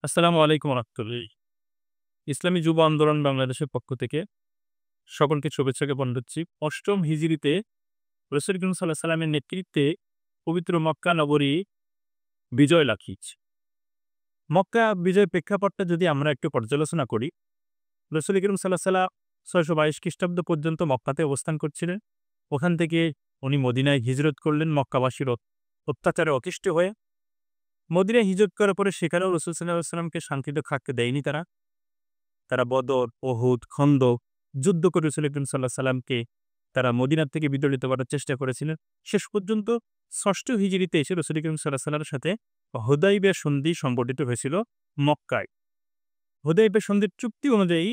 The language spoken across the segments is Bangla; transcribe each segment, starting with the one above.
আসসালামু আলাইকুম রহমতুল্লাহ। ইসলামী যুব আন্দোলন বাংলাদেশের পক্ষ থেকে সকলকে শুভেচ্ছা জ্ঞাপন করছি। ৮ম হিজরিতে রাসূল করিম সাল্লাল্লাহু আলাইহি সাল্লামের নেতৃত্বে পবিত্র মক্কা নগরী বিজয় লাভিয়েছে। মক্কা বিজয় প্রেক্ষাপটটা যদি আমরা একটু পর্যালোচনা করি, রাসূল করিম সাল্লাল্লাহু আলাইহি সাল্লাম ৬২২ খ্রিস্টাব্দ পর্যন্ত মক্কাতে অবস্থান করছিলেন। ওখান থেকে উনি মদিনায় হিজরত করলেন মক্কাবাসীর অত্যাচারে অতিষ্ঠ হয়ে। মদিনায় হিজরত করার পরে সেখানেও রাসূল সাল্লাল্লাহু আলাইহি সাল্লামকে শান্তিতে থাকতে দেয়নি তারা। তারা বদর, উহুদ, খন্দক যুদ্ধ করে রাসূল করিম সাল্লাল্লাহু আলাইহি সাল্লামকে তারা মদিনা থেকে বিতাড়িত করার চেষ্টা করেছিলেন। শেষ পর্যন্ত ৬ষ্ঠ হিজরিতে এসে রাসূল করিম সাল্লাল্লাহু আলাইহি সাল্লামের সাথে হুদায়বিয়া সন্ধি সংঘটিত হয়েছিল মক্কায়। হুদায়বিয়া সন্ধির চুক্তি অনুযায়ী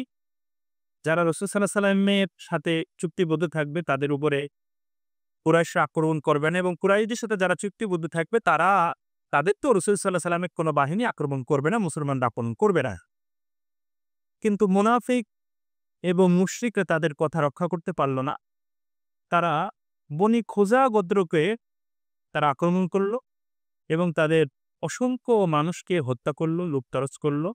যারা রাসূল সাল্লাল্লাহু আলাইহি সাল্লামের সাথে চুক্তিবদ্ধ থাকবে তাদের উপরে কুরাইশরা আক্রমণ করবে না এবং কুরাইশদের সাথে যারা চুক্তিবদ্ধ থাকবে তাদের তো রাসূল সাল্লাল্লাহু আলাইহি সাল্লামের কোন বাহিনী আক্রমণ করবে না, মুসলমানরা আক্রমণ করবে না। কিন্তু মুনাফিক এবং মুশরিকরা তাদের কথা রক্ষা করতে পারল না। তারা বনি খোজা গোত্রকে তারা আক্রমণ করল এবং তাদের অসংখ্য মানুষকে হত্যা করল, লুটতরাজ করল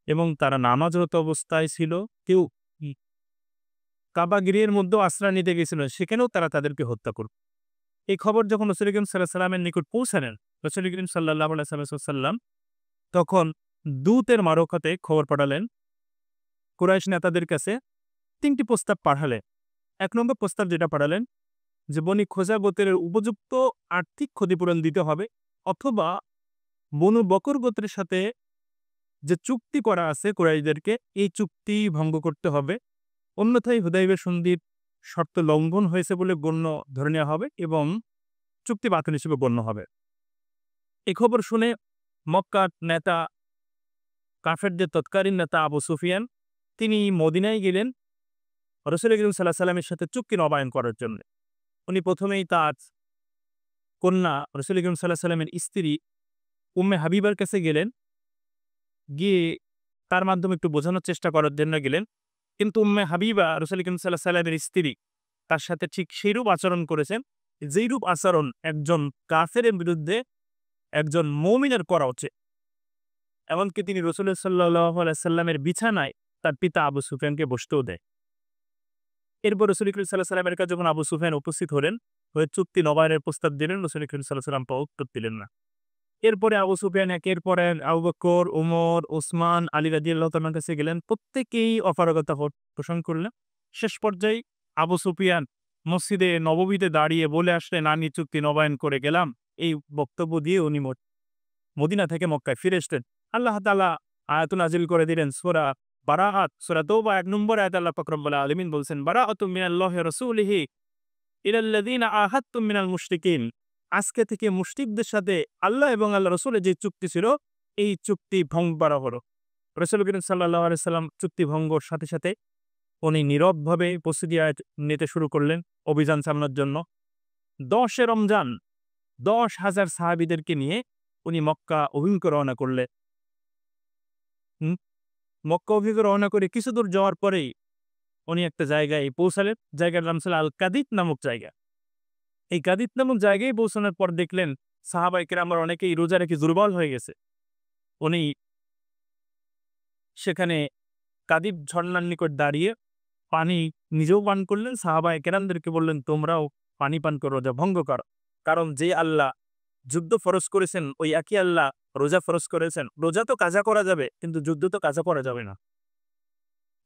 এবং তারা নামাজরত অবস্থায় ছিল। কেউ কাবা গৃহের মধ্যেও আশ্রয় নিতে গেছিল, সেখানেও তারা তাদেরকে হত্যা করল। এই খবর যখন রাসূল করিম সাল্লাল্লাহু আলাইহি সাল্লামের নিকট পৌঁছালেন, রাসূল করিম সাল্লাল্লাহু আলাইহি সাল্লাম তখন দূতের মারফতে খবর পাঠালেন কুরাইশ নেতাদের কাছে। ৩ টি প্রস্তাব পাঠালেন। ১ নম্বর প্রস্তাব যেটা পাঠালেন যে বনি খোজা গোত্রের উপযুক্ত আর্থিক ক্ষতিপূরণ দিতে হবে, অথবা বনু বকর গোত্রের সাথে যে চুক্তি করা আছে কুরাইশদেরকে, এই চুক্তি ভঙ্গ করতে হবে। অন্যথায় হুদায়বিয়া সন্ধির শর্ত লঙ্ঘন হয়েছে বলে গণ্য ধরে নেওয়া হবে এবং চুক্তি বাতিল হিসেবে গণ্য হবে। এই খবর শুনে মক্কার নেতা, কাফেরদের তৎকালীন নেতা আবু সুফিয়ান তিনি মদিনায় গেলেন রাসূল করিম সাল্লাল্লাহু আলাইহি সাল্লামের সাথে চুক্তি নবায়ন করার জন্য। উনি প্রথমেই তার কন্যা রাসূল করিম সাল্লাল্লাহু আলাইহি সাল্লামের স্ত্রী উম্মে হাবিবার কাছে গেলেন। গিয়ে তার মাধ্যমে একটু বোঝানোর চেষ্টা করার জন্য গেলেন। কিন্তু উম্মে হাবিবা রাসূল করিম সাল্লাল্লাহু আলাইহি সাল্লামের স্ত্রী তার সাথে ঠিক সেইরূপ আচরণ করেছেন, যেইরূপ আচরণ একজন কাফেরের বিরুদ্ধে একজন মুমিনের করা উচিত। এমনকি তিনি রাসূল সাল্লাল্লাহু আলাইহি সাল্লামের বিছানায় তার পিতা আবু সুফিয়ানকে বসতেও দেয়। এরপর রাসূল করিম সাল্লাল্লাহু আলাইহি সাল্লামের কাছে যখন আবু সুফিয়ান উপস্থিত হলেন, হয়ে চুক্তি নবায়নের প্রস্তাব দিলেন, রাসূল করিম সাল্লাল্লাহু আলাইহি সাল্লাম উত্তর দিলেন না। এরপরে আবু সুফিয়ান একের পর এক আবু বকর, ওমর, ওসমান, আলী রাদিয়াল্লাহু তাআলার কাছে গেলেন। প্রত্যেকেই অপারগতা পোষণ করলেন। শেষ পর্যায়ে আবু সুফিয়ান মসজিদে নববীতে দাঁড়িয়ে বলে আসলেন, আমি চুক্তি নবায়ন করে গেলাম। এই বক্তব্য দিয়ে উনি মদিনা থেকে মক্কায় ফিরে আসলেন। আল্লাহ তাআলা আয়াত নাজিল করে দিলেন সূরা বারাআত, সূরা তাওবা ১ নম্বর আয়াতে আল্লাহ পাক রব্বুল আলামিন বলছেন, বারাআতুম মিনাল্লাহি ওয়া রাসূলিহি ইলাল্লাযীনা আহাদতুম মিনাল মুশরিকিন। আজকে থেকে মুশরিকদের সাথে আল্লাহ এবং আল্লাহর রাসূলের যে চুক্তি ছিল, এই চুক্তি ভঙ্গ করা হলো। রাসূল করিম সাল্লাল্লাহু আলাইহি সাল্লাম চুক্তি ভঙ্গর সাথে সাথে উনি নীরবভাবে প্রস্তুতি নিতে শুরু করলেন অভিযান চালানোর জন্য। ১০ এ রমজান ১০,০০০ সাহাবীদেরকে নিয়ে উনি মক্কা অভিমুখে রওনা করলেন। হুম, মক্কা অভিমুখে রওনা করে কিছুদূর যাওয়ার পরেই উনি একটা জায়গায় পৌঁছালেন। জায়গার নাম ছিল আল কাদিত নামক জায়গা। এই কাদিত নামক জায়গায় পৌঁছানোর পর দেখলেন সাহাবায়ে কেরামের অনেকেই রোজা রেখে দুর্বল হয়ে গেছে। উনি সেখানে কাদিব ঝর্ণার নিকট দাঁড়িয়ে পানি নিজেও পান করলেন, সাহাবায়ে কেরামদেরকে বললেন, তোমরাও পানি পান করে রোজা ভঙ্গ করো। কারণ যে আল্লাহ যুদ্ধ ফরজ করেছেন, ওই একই আল্লাহ রোজা ফরজ করেছেন। রোজা তো কাজা করা যাবে, কিন্তু যুদ্ধ তো কাজা করা যাবে না।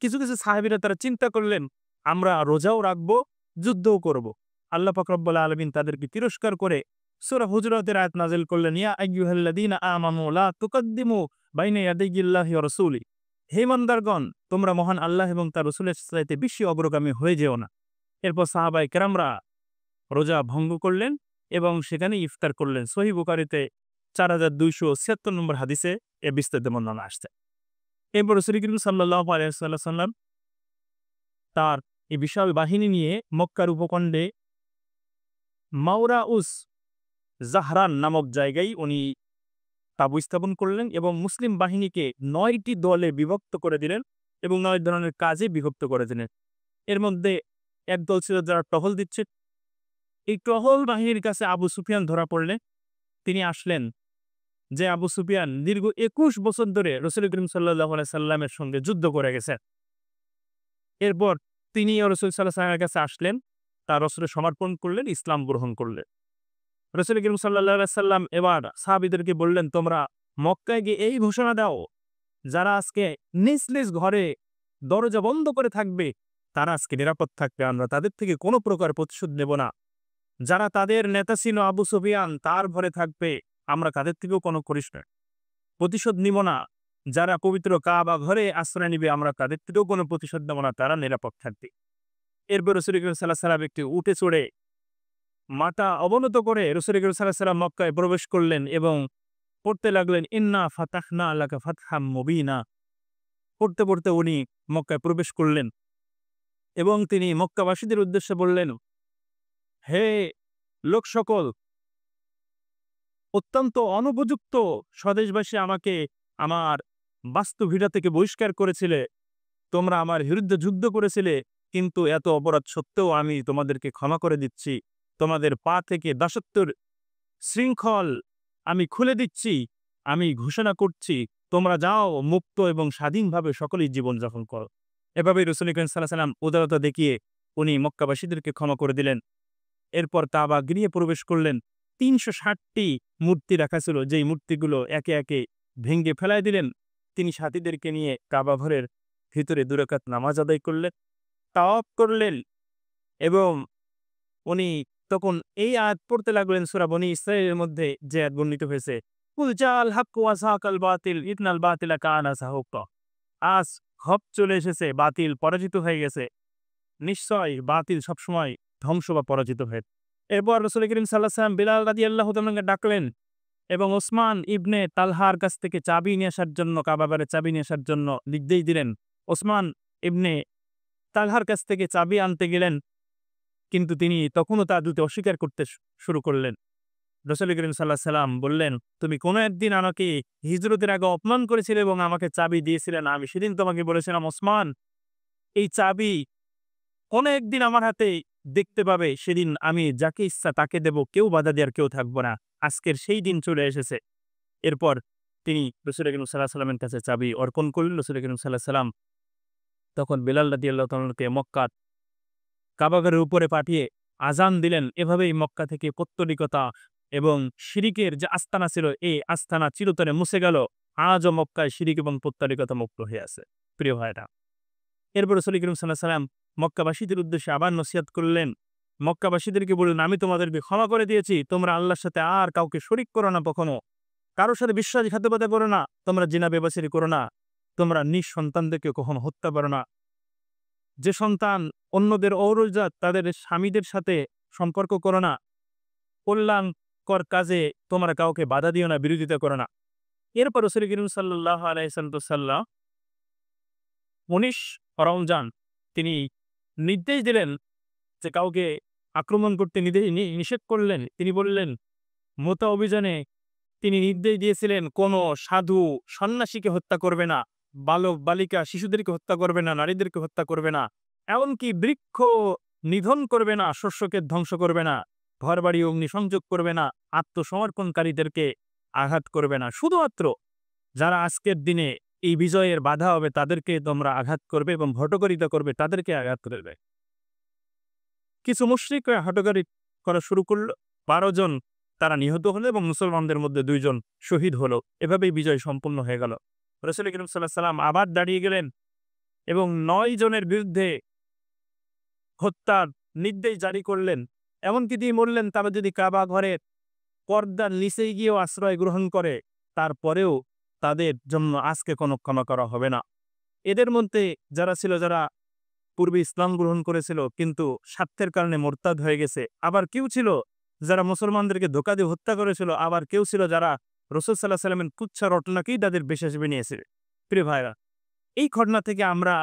কিছু কিছু সাহাবীরা তারা চিন্তা করলেন, আমরা রোজাও রাখবো, যুদ্ধও করব। আল্লাহ পাক রব্বুল আলামিন তাদেরকে তিরস্কার করে সূরা হুজুরাতের আয়াত নাযিল করলেন, ইয়া আইয়ুহাল্লাযীনা আমানু লা তুকদ্দিমু বাইনা ইয়াদাইয়িল্লাহি ওয়া রাসূলি। হে ইমানদারগণ, তোমরা মহান আল্লাহ এবং তার রাসূলের চাইতে বেশি অগ্রগামী হয়ে যেও না। এরপর সাহাবায়ে কেরামরা রোজা ভঙ্গ করলেন এবং সেখানে ইফতার করলেন। সহিহ বুখারীতে ৪,২৭৬ নম্বর হাদিসে এ বিস্তারিত বর্ণনা আসছে। এরপর রাসূল করিম সাল্লাল্লাহু আলাইহি ওয়াসাল্লাম তার এই বিশাল বাহিনী নিয়ে মক্কার উপকণ্ঠে মাওরাউস জাহরান নামক জায়গায় উনি তাঁবু স্থাপন করলেন এবং মুসলিম বাহিনীকে ৯টি দলে বিভক্ত করে দিলেন এবং ৯ ধরনের কাজে বিভক্ত করে দিলেন। এর মধ্যে এক দল ছিল যারা টহল দিচ্ছে। এই টহল বাহিনীর কাছে আবু সুফিয়ান ধরা পড়লে তিনি আসলেন যে আবু সুফিয়ান দীর্ঘ ২১ বছর ধরে রাসূল করিম সাল্লাল্লাহু আলাইহি সাল্লামের সঙ্গে যুদ্ধ করে গেছেন। এরপর তিনিও রাসূল সাল্লাল্লাহু আলাইহি সাল্লামের কাছে আসলেন, তার অস্ত্র সমর্পণ করলেন, ইসলাম গ্রহণ করলেন। রাসূল করিম সাল্লাল্লাহু আলাইহি সাল্লাম এবার সাহাবীদেরকে বললেন, তোমরা মক্কায় গিয়ে এই ঘোষণা দাও, যারা আজকে নিজ নিজ ঘরে দরজা বন্ধ করে থাকবে তারা আজকে নিরাপদ থাকবে, আমরা তাদের থেকে কোনো প্রকার প্রতিশোধ নেব না। যারা তাদের নেতা ছিল আবু সুফিয়ান তার ঘরে থাকবে, আমরা তাদের থেকেও কোনো প্রতিশোধ নিব না। যারা পবিত্র কাবা ঘরে আশ্রয় নিবে আমরা তাদের থেকেও কোনো প্রতিশোধ নেব না, তারা নিরাপদ থাকবে। এরপর রাসূল করিম সাল্লাল্লাহু আলাইহি সাল্লাম একটি উটে চড়ে মাথা অবনত করে রাসূল করিম সাল্লাল্লাহু আলাইহি সাল্লাম মক্কায় প্রবেশ করলেন এবং পড়তে লাগলেন, ইন্না ফাতাহনা লাকা ফাতহাম মুবিনা। পড়তে পড়তে উনি মক্কায় প্রবেশ করলেন এবং তিনি মক্কাবাসীদের উদ্দেশ্যে বললেন, হে লোক সকল, অত্যন্ত অনুপযুক্ত স্বদেশবাসী আমাকে আমার বাস্তুভিটা থেকে বহিষ্কার করেছিলে, তোমরা আমার বিরুদ্ধে যুদ্ধ করেছিলে, কিন্তু এত অপরাধ সত্ত্বেও আমি তোমাদেরকে ক্ষমা করে দিচ্ছি। তোমাদের পা থেকে দাসত্বের শৃঙ্খল আমি খুলে দিচ্ছি। আমি ঘোষণা করছি, তোমরা যাও মুক্ত এবং স্বাধীনভাবে সকলেই জীবনযাপন করো। এভাবেই রাসূল করিম সাল্লাল্লাহু আলাইহি ওয়াসাল্লাম উদারতা দেখিয়ে উনি মক্কাবাসীদেরকে ক্ষমা করে দিলেন। এরপর কাবা গৃহে প্রবেশ করলেন। ৩৬০টি মূর্তি রাখা ছিল, যেই মূর্তিগুলো একে একে ভেঙে ফেলায় দিলেন। তিনি সাথীদেরকে নিয়ে কাবা ঘরের ভিতরে ২ রাকাত নামাজ আদায় করলেন, তাওয়াফ করলেন এবং উনি তখন এই আয়াত পড়তে লাগলেন সূরা বনী ইসরাঈলের মধ্যে যে আয়াত বর্ণিত হয়েছে, কুল জাআল হাক্কু ওয়া যাহাকাল বাতিল ইন্নাল বাতিলা কানা যাহুকা। আজ হক চলে এসেছে, বাতিল পরাজিত হয়ে গেছে। নিশ্চয় বাতিল সবসময় ধ্বংস বা পরাজিত হয়। এরপর রাসূল করিম সাল্লাল্লাহু আলাইহি ওয়াসাল্লাম বিলাল রাদিয়াল্লাহু তাআলাকে ডাকলেন এবং ওসমান ইবনে তালহার কাছ থেকে চাবি নিয়ে আসার জন্য, কাবা ঘরের চাবি নিয়ে আসার জন্য নির্দেশ দিলেন। ওসমান ইবনে তালহার কাছ থেকে চাবি আনতে গেলেন, কিন্তু তিনি তখনও তা দিতে অস্বীকার করতে শুরু করলেন। রাসূল করিম সাল্লাল্লাহু আলাইহি ওয়াসাল্লাম বললেন, তুমি কোনো একদিন আমাকে হিজরতের আগে অপমান করেছিলে এবং আমাকে চাবি দিয়েছিলে না? আমি সেদিন তোমাকে বলেছিলাম, ওসমান, এই চাবি কোনো একদিন আমার হাতে দেখতে পাবে, সেদিন আমি যাকে ইচ্ছা তাকে দেব, কেউ বাধা দেওয়ার কেউ থাকবো না। আজকের সেই দিন চলে এসেছে। এরপর তিনি রাসূল করিম সাল্লাল্লাহু আলাইহি ওয়াসাল্লামের কাছে চাবি অর্পণ করলেন। রাসূল করিম সাল্লাল্লাহু আলাইহি ওয়াসাল্লাম তখন বিলাল রাদিয়াল্লাহু তাআলাকে মক্কার কাবাঘরের উপরে পাঠিয়ে আজান দিলেন। এভাবেই মক্কা থেকে পৌত্তলিকতা এবং শিরিকের যে আস্তানা ছিল, এই আস্তানা চিরতরে মুছে গেল। আজও মক্কায় শিরিক এবং পৌত্তলিকতা মুক্ত হয়ে আছে। প্রিয় ভাইরা, এরপর রাসূল করিম সাল্লাল্লাহু আলাইহি ওয়াসাল্লাম মক্কাবাসীদের উদ্দেশ্যে আবার নসিহত করলেন। মক্কাবাসীদেরকে বললেন, আমি তোমাদেরকে ক্ষমা করে দিয়েছি, তোমরা আল্লাহর সাথে আর কাউকে শরিক করো না, কখনো কারোর সাথে বিশ্বাসঘাতকতা করো না, তোমরা জিনা ব্যভিচার করো না, তোমরা নিজ সন্তানদেরকে কখনো হত্যা করো না। যে সন্তান অন্যদের ঔরজাত তাদের স্বামীদের সাথে সম্পর্ক করো না, কল্যাণকর কাজে তোমরা কাউকে বাধা দিও না, বিরোধিতা করো না। এরপর রাসূল করিম সাল্লাল্লাহু আলাইহি ওয়াসাল্লাম ১৯ রমজান তিনি নির্দেশ দিলেন যে কাউকে আক্রমণ করতে নিষেধ করলেন। তিনি বললেন, মুতা অভিযানে তিনি নির্দেশ দিয়েছিলেন, কোনো সাধু সন্ন্যাসীকে হত্যা করবে না, বালক বালিকা শিশুদেরকে হত্যা করবে না, নারীদেরকে হত্যা করবে না, এমনকি বৃক্ষ নিধন করবে না, শস্যকে ধ্বংস করবে না, ঘরবাড়ি অগ্নিসংযোগ করবে না, আত্মসমর্পণকারীদেরকে আঘাত করবে না। শুধুমাত্র যারা আজকের দিনে এই বিজয়ের বাধা হবে তাদেরকে তোমরা আঘাত করবে এবং হঠকারিতা করবে, তাদেরকে আঘাত করবে। কিছু মুশরিক হঠকারি করা শুরু করল। ১২ জন তারা নিহত হলো এবং মুসলমানদের মধ্যে ২ জন শহীদ হলো। এভাবেই বিজয় সম্পূর্ণ হয়ে গেল। রাসূল করিম সাল্লাল্লাহু আলাইহি ওয়াসাল্লাম আবার দাঁড়িয়ে গেলেন এবং ৯ জনের বিরুদ্ধে হত্যার নির্দেশ জারি করলেন। এমনকি তিনি বললেন, তারা যদি কাবা ঘরের পর্দার নিচে গিয়েও আশ্রয় গ্রহণ করে, তারপরেও তাদের জন্য আজকে কোনো ক্ষমা করা হবে না। এদের মধ্যে যারা ছিল, যারা পূর্বে ইসলাম গ্রহণ করেছিল কিন্তু স্বার্থের কারণে মোরতাদ হয়ে গেছে। আবার কেউ ছিল যারা মুসলমানদেরকে ধোঁকা দিয়ে হত্যা করেছিল। আবার কেউ ছিল যারা রাসূল সাল্লাল্লাহু আলাইহি ওয়াসাল্লামের কুচ্ছা রটনাকেই তাদের পেশা হিসেবে নিয়েছে। প্রিয় ভাইরা, এই ঘটনা থেকে আমরা,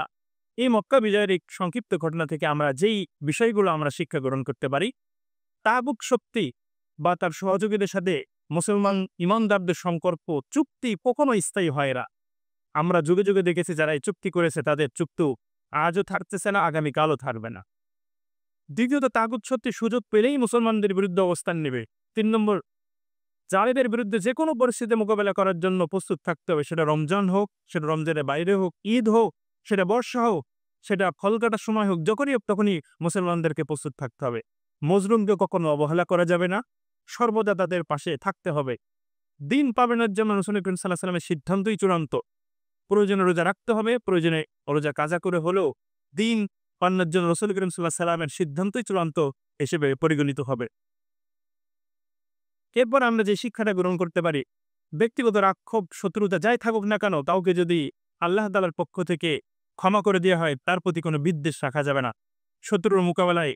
এই মক্কা বিজয়ের এই সংক্ষিপ্ত ঘটনা থেকে আমরা যেই বিষয়গুলো আমরা শিক্ষা গ্রহণ করতে পারি, তাবুক শক্তি বা তার সহযোগীদের সাথে মুসলমান ইমানদারদের সম্পর্ক, চুক্তি কখনো স্থায়ী হয় না। আমরা যুগে যুগে দেখেছি যারা এই চুক্তি করেছে তাদের চুক্তি আজও থাকতেছে না, আগামীকালও থাকবে না। দ্বিতীয়ত, তাগুত শক্তি সুযোগ পেলেই মুসলমানদের বিরুদ্ধে অবস্থান নেবে। ৩ নম্বর, জালেমের বিরুদ্ধে যে কোনো পরিস্থিতি মোকাবেলা করার জন্য প্রস্তুত থাকতে হবে। সেটা রমজান হোক, সেটা রমজানের বাইরে হোক, ঈদ হোক, সেটা বর্ষা হোক, সেটা ফল কাটার সময় হোক, যখনই হোক তখনই মুসলমানদেরকে প্রস্তুত থাকতে হবে। মজলুমকে কখনো অবহেলা করা যাবে না। সর্বদা তাদের পাশে থাকতে হবে। দিন পালনের জন্য রাসূল করিম সাল্লাল্লাহু আলাইহি ওয়াসাল্লামের সিদ্ধান্তই চূড়ান্ত। প্রয়োজনে রোজা রাখতে হবে, প্রয়োজনে রোজা কাজা করে হলেও দিন পালনের জন্য রাসূল করিম সাল্লাল্লাহু আলাইহি ওয়াসাল্লামের সিদ্ধান্তই চূড়ান্ত হিসেবে পরিগণিত হবে। এরপর আমরা যে শিক্ষাটা গ্রহণ করতে পারি, ব্যক্তিগত রাগ-ক্ষোভ, শত্রুতা যাই থাকুক না কেন, কাউকে যদি আল্লাহ তাআলার পক্ষ থেকে ক্ষমা করে দেয়া হয়, তার প্রতি কোনো বিদ্বেষ রাখা যাবে না। শত্রুর মোকাবেলায়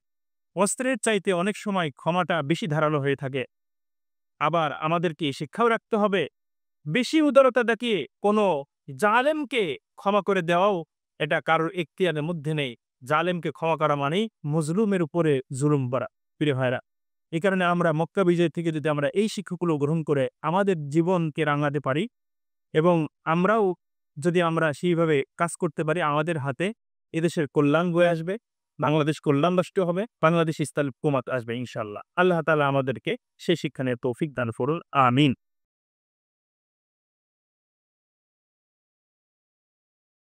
অস্ত্রের চাইতে অনেক সময় ক্ষমাটা বেশি ধারালো হয়ে থাকে। আবার আমাদেরকে শিক্ষাও রাখতে হবে, বেশি উদারতা দেখিয়ে কোনো জালেমকে ক্ষমা করে দেওয়াও এটা কারোর এখতিয়ারের মধ্যে নেই। জালেমকে ক্ষমা করা মানেই মজলুমের উপরে জুলুম করা। প্রিয় ভাইরা, এই কারণে আমরা মক্কা বিজয় থেকে যদি আমরা এই শিক্ষাগুলো গ্রহণ করে আমাদের জীবনকে রাঙাতে পারি এবং আমরাও যদি আমরা সেইভাবে কাজ করতে পারি, আমাদের হাতে এদেশের কল্যাণ বয়ে আসবে, বাংলাদেশ কল্যাণ রাষ্ট্র হবে, বাংলাদেশ ইসলাম হুকুমত আসবে ইনশাআল্লাহ। আল্লাহ তাআলা আমাদেরকে সেই শিক্ষা নিয়ে তৌফিক দান করুন। আমিন।